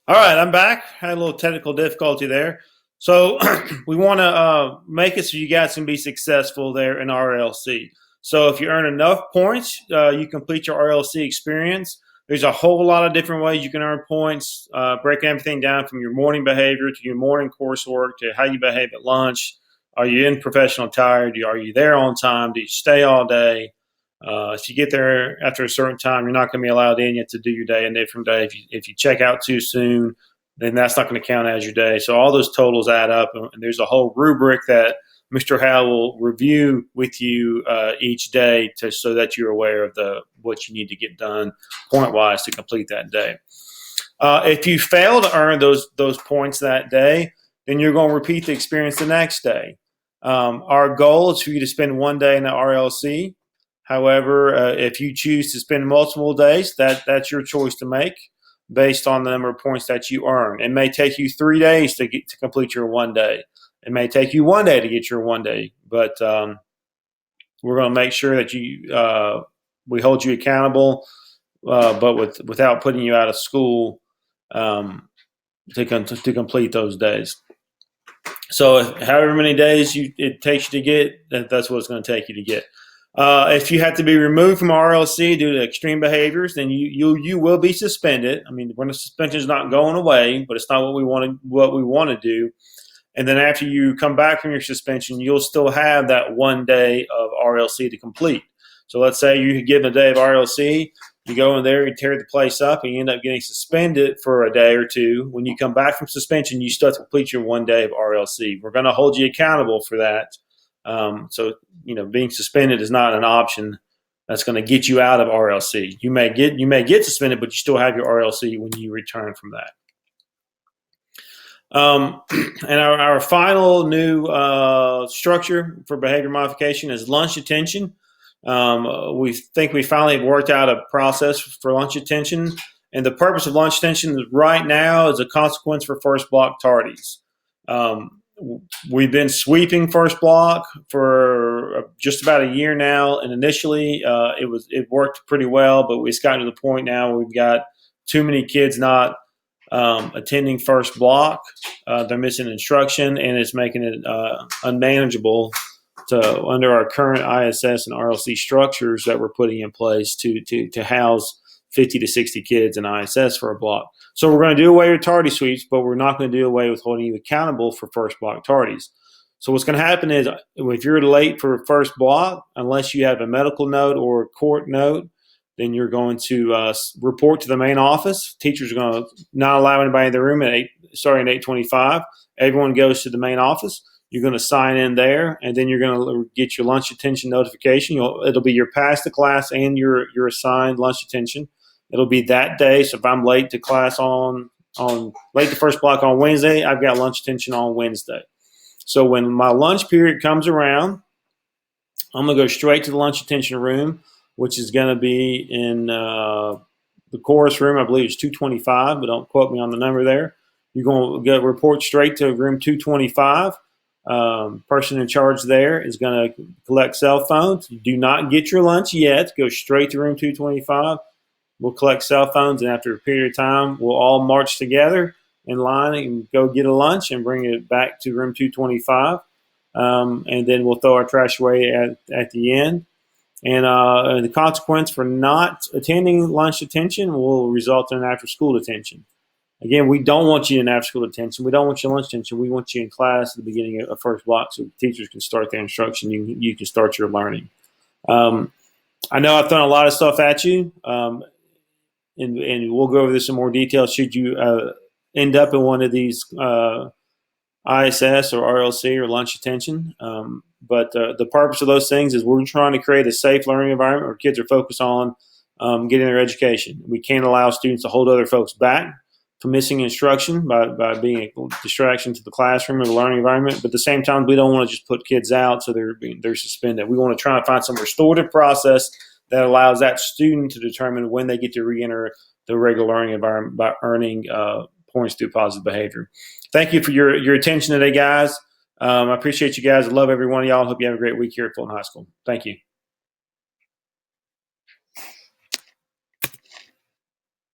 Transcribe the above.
All right, I'm back. Had a little technical difficulty there. So we want to make it so you guys can be successful there in RLC. So if you earn enough points, you complete your RLC experience. There's a whole lot of different ways you can earn points, breaking everything down from your morning behavior to your morning coursework to how you behave at lunch. Are you in professional attire? Are you there on time? Do you stay all day? If you get there after a certain time, you're not going to be allowed in yet to do your day a different day. If you check out too soon, then that's not going to count as your day. So all those totals add up, and there's a whole rubric that Mr. Howe will review with you each day so that you're aware of what you need to get done point wise to complete that day. If you fail to earn those points that day, then you're going to repeat the experience the next day. Our goal is for you to spend one day in the RLC. However, if you choose to spend multiple days, that's your choice to make based on the number of points that you earn. It may take you 3 days to complete your one day. It may take you 1 day to get your 1 day, but we're going to make sure that we hold you accountable, but without putting you out of school to complete those days. So however many days it takes you to get, that's what it's going to take you to get. If you have to be removed from RLC due to extreme behaviors, then you will be suspended. I mean, when the suspension is not going away, but it's not what we want to do. And then after you come back from your suspension, you'll still have that 1 day of RLC to complete. So let's say you give a day of RLC, you go in there, you tear the place up, and you end up getting suspended for a day or two. When you come back from suspension, you still have to complete your 1 day of RLC. We're going to hold you accountable for that. So, being suspended is not an option that's going to get you out of RLC. You may get suspended, but you still have your RLC when you return from that. And our final new structure for behavior modification is lunch attention. We think we finally worked out a process for lunch attention. And the purpose of lunch attention right now is a consequence for first block tardies. We've been sweeping first block for just about a year now, and initially it worked pretty well, but it's gotten to the point now where we've got too many kids not attending first block. They're missing instruction, and it's making it unmanageable under our current ISS and RLC structures that we're putting in place to house 50 to 60 kids in ISS for a block. So we're going to do away with tardy sweeps, but we're not going to do away with holding you accountable for first block tardies. So what's going to happen is if you're late for first block, unless you have a medical note or a court note, then you're going to report to the main office. Teachers are going to not allow anybody in the room starting at 8:25. Everyone goes to the main office. You're going to sign in there, and then you're going to get your lunch attention notification. It'll be your pass to class and your assigned lunch attention. It'll be that day. So if I'm late to class late to first block on Wednesday, I've got lunch attention on Wednesday. So when my lunch period comes around, I'm going to go straight to the lunch attention room, which is going to be in the chorus room. I believe it's 225, but don't quote me on the number there. You're going to report straight to room 225. Person in charge there is going to collect cell phones. You do not get your lunch yet. Go straight to room 225. We'll collect cell phones, and after a period of time, we'll all march together in line and go get a lunch and bring it back to room 225. And then we'll throw our trash away at the end. And the consequence for not attending lunch detention will result in after-school detention. Again, we don't want you in after-school detention. We don't want you in lunch detention. We want you in class at the beginning of first block so teachers can start their instruction. You can start your learning. I know I've thrown a lot of stuff at you, and we'll go over this in more detail should you end up in one of these ISS or RLC or lunch detention. But the purpose of those things is we're trying to create a safe learning environment where kids are focused on getting their education. We can't allow students to hold other folks back from missing instruction by being a distraction to the classroom or the learning environment. But at the same time, we don't want to just put kids out so they're suspended. We want to try and find some restorative process that allows that student to determine when they get to reenter the regular learning environment by earning points through positive behavior. Thank you for your attention today, guys. I appreciate you guys. I love every one of y'all. Hope you have a great week here at Fulton High School. Thank you.